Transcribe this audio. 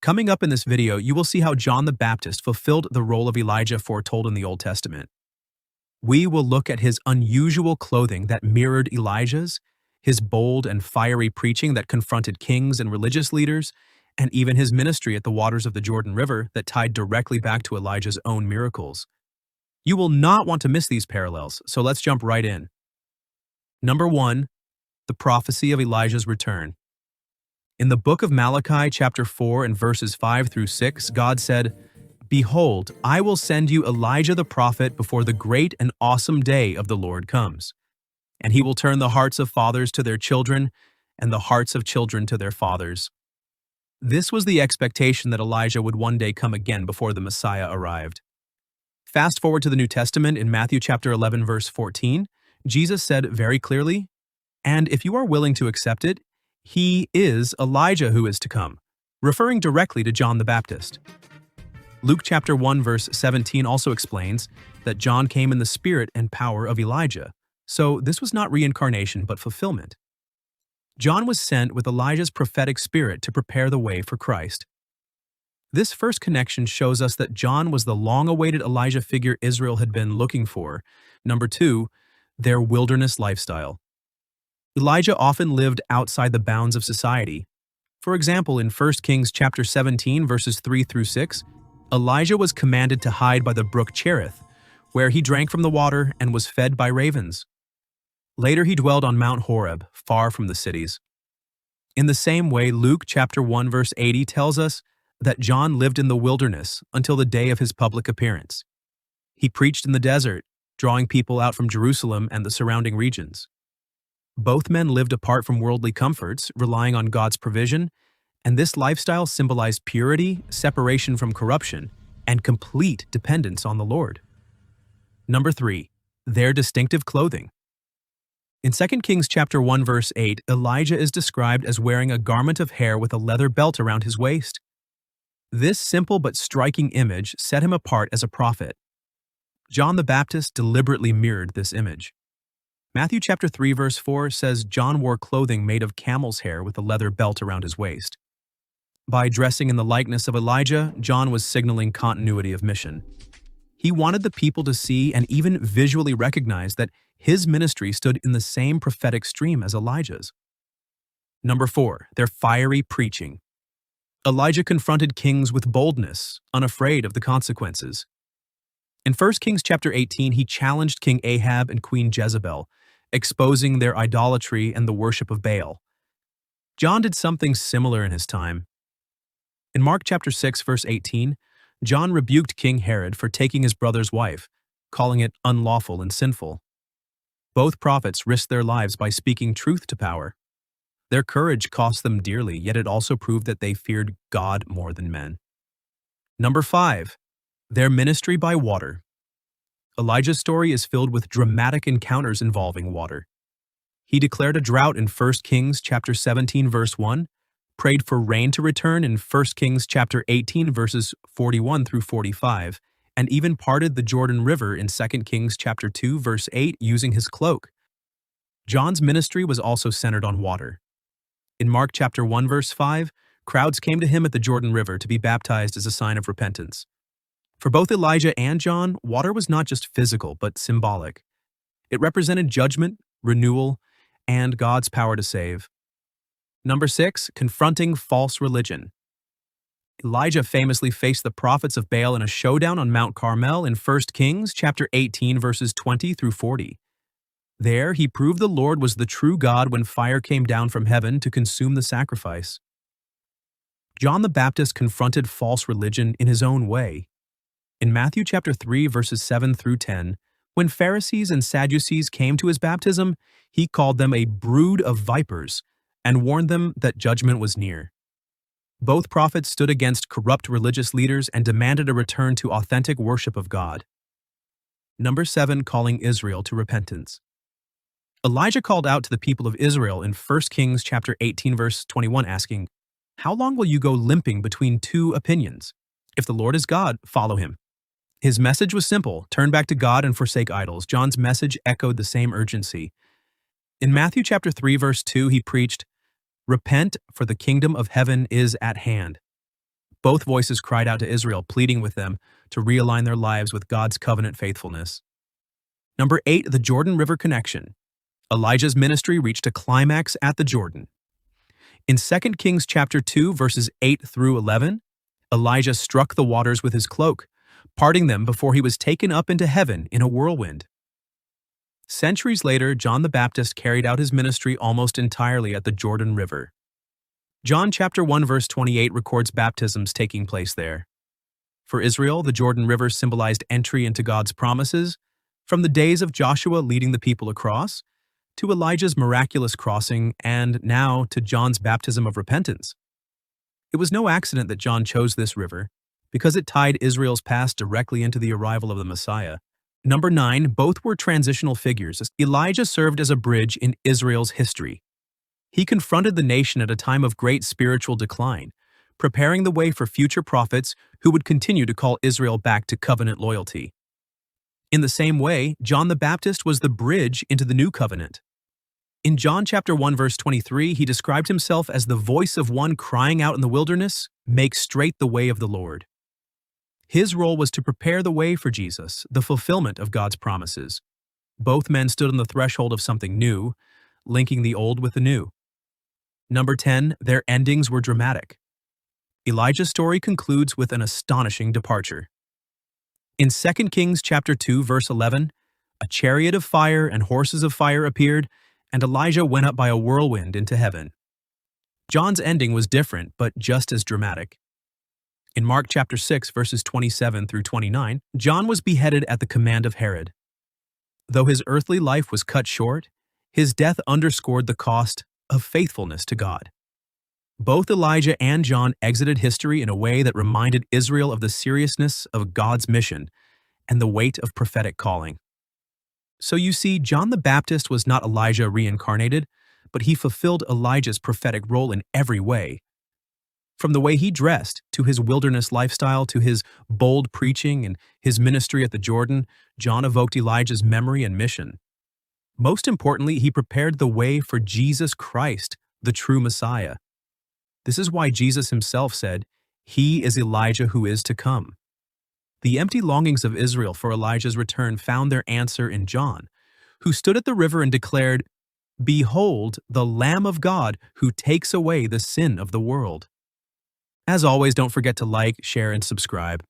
Coming up in this video, you will see how John the Baptist fulfilled the role of Elijah foretold in the Old Testament. We will look at his unusual clothing that mirrored Elijah's, his bold and fiery preaching that confronted kings and religious leaders, and even his ministry at the waters of the Jordan River that tied directly back to Elijah's own miracles. You will not want to miss these parallels, so let's jump right in. Number 1. The prophecy of Elijah's return. In the book of Malachi, chapter 4 and verses 5 through 6, God said, "Behold, I will send you Elijah the prophet before the great and awesome day of the Lord comes. And he will turn the hearts of fathers to their children, and the hearts of children to their fathers." This was the expectation that Elijah would one day come again before the Messiah arrived. Fast forward to the New Testament in Matthew chapter 11 verse 14, Jesus said very clearly, "And if you are willing to accept it, he is Elijah who is to come," referring directly to John the Baptist. Luke chapter 1 verse 17 also explains that John came in the spirit and power of Elijah, so this was not reincarnation but fulfillment. John was sent with Elijah's prophetic spirit to prepare the way for Christ. This first connection shows us that John was the long-awaited Elijah figure Israel had been looking for. Number 2, their wilderness lifestyle. Elijah often lived outside the bounds of society. For example, in 1 Kings chapter 17 verses 3 through 6, Elijah was commanded to hide by the brook Cherith, where he drank from the water and was fed by ravens. Later he dwelled on Mount Horeb, far from the cities. In the same way, Luke chapter 1 verse 80 tells us that John lived in the wilderness until the day of his public appearance. He preached in the desert, drawing people out from Jerusalem and the surrounding regions. Both men lived apart from worldly comforts, relying on God's provision, and this lifestyle symbolized purity, separation from corruption, and complete dependence on the Lord. Number 3, their distinctive clothing. In 2 Kings chapter 1 verse 8, Elijah is described as wearing a garment of hair with a leather belt around his waist. This simple but striking image set him apart as a prophet. John the Baptist deliberately mirrored this image. Matthew chapter 3 verse 4 says John wore clothing made of camel's hair with a leather belt around his waist. By dressing in the likeness of Elijah, John was signaling continuity of mission. He wanted the people to see and even visually recognize that his ministry stood in the same prophetic stream as Elijah's. Number 4, their fiery preaching. Elijah confronted kings with boldness, unafraid of the consequences. In 1 Kings chapter 18, he challenged King Ahab and Queen Jezebel, exposing their idolatry and the worship of Baal. John did something similar in his time. In Mark chapter 6 verse 18, John rebuked King Herod for taking his brother's wife, calling it unlawful and sinful. Both prophets risked their lives by speaking truth to power. Their courage cost them dearly, yet it also proved that they feared God more than men. Number 5, their ministry by water. Elijah's story is filled with dramatic encounters involving water. He declared a drought in 1 Kings chapter 17 verse 1, prayed for rain to return in 1 Kings chapter 18 verses 41 through 45, and even parted the Jordan River in 2 Kings chapter 2 verse 8 using his cloak. John's ministry was also centered on water. In Mark chapter 1 verse 5, crowds came to him at the Jordan River to be baptized as a sign of repentance. For both Elijah and John, water was not just physical but symbolic. It represented judgment, renewal, and God's power to save. Number 6, confronting false religion. Elijah famously faced the prophets of Baal in a showdown on Mount Carmel in 1 Kings chapter 18 verses 20 through 40. There, he proved the Lord was the true God when fire came down from heaven to consume the sacrifice. John the Baptist confronted false religion in his own way. In Matthew chapter 3 verses 7 through 10, when Pharisees and Sadducees came to his baptism, he called them a brood of vipers and warned them that judgment was near. Both prophets stood against corrupt religious leaders and demanded a return to authentic worship of God. Number 7, calling Israel to repentance. Elijah called out to the people of Israel in 1 Kings chapter 18 verse 21 asking, "How long will you go limping between two opinions? If the Lord is God, follow him." His message was simple: turn back to God and forsake idols. John's message echoed the same urgency. In Matthew chapter 3 verse 2 he preached, "Repent, for the kingdom of heaven is at hand." Both voices cried out to Israel, pleading with them to realign their lives with God's covenant faithfulness. Number 8, the Jordan River connection. Elijah's ministry reached a climax at the Jordan. In 2 Kings chapter 2, verses 8 through 11, Elijah struck the waters with his cloak, parting them before he was taken up into heaven in a whirlwind. Centuries later, John the Baptist carried out his ministry almost entirely at the Jordan River. John chapter 1 verse 28 records baptisms taking place there. For Israel, the Jordan River symbolized entry into God's promises, from the days of Joshua leading the people across, to Elijah's miraculous crossing, and now to John's baptism of repentance. It was no accident that John chose this river, because it tied Israel's past directly into the arrival of the Messiah. Number 9, both were transitional figures. Elijah served as a bridge in Israel's history. He confronted the nation at a time of great spiritual decline, preparing the way for future prophets who would continue to call Israel back to covenant loyalty. In the same way, John the Baptist was the bridge into the new covenant. In John chapter 1 verse 23, he described himself as the voice of one crying out in the wilderness, "Make straight the way of the Lord." His role was to prepare the way for Jesus, the fulfillment of God's promises. Both men stood on the threshold of something new, linking the old with the new. Number 10, their endings were dramatic. Elijah's story concludes with an astonishing departure. In 2 Kings chapter 2 verse 11, a chariot of fire and horses of fire appeared, and Elijah went up by a whirlwind into heaven. John's ending was different, but just as dramatic. In Mark chapter 6 verses 27 through 29, John was beheaded at the command of Herod. Though his earthly life was cut short, his death underscored the cost of faithfulness to God. Both Elijah and John exited history in a way that reminded Israel of the seriousness of God's mission and the weight of prophetic calling. So you see, John the Baptist was not Elijah reincarnated, but he fulfilled Elijah's prophetic role in every way. From the way he dressed, to his wilderness lifestyle, to his bold preaching and his ministry at the Jordan, John evoked Elijah's memory and mission. Most importantly, he prepared the way for Jesus Christ, the true Messiah. This is why Jesus himself said, "He is Elijah who is to come." The empty longings of Israel for Elijah's return found their answer in John, who stood at the river and declared, "Behold, the Lamb of God who takes away the sin of the world." As always, don't forget to like, share, and subscribe.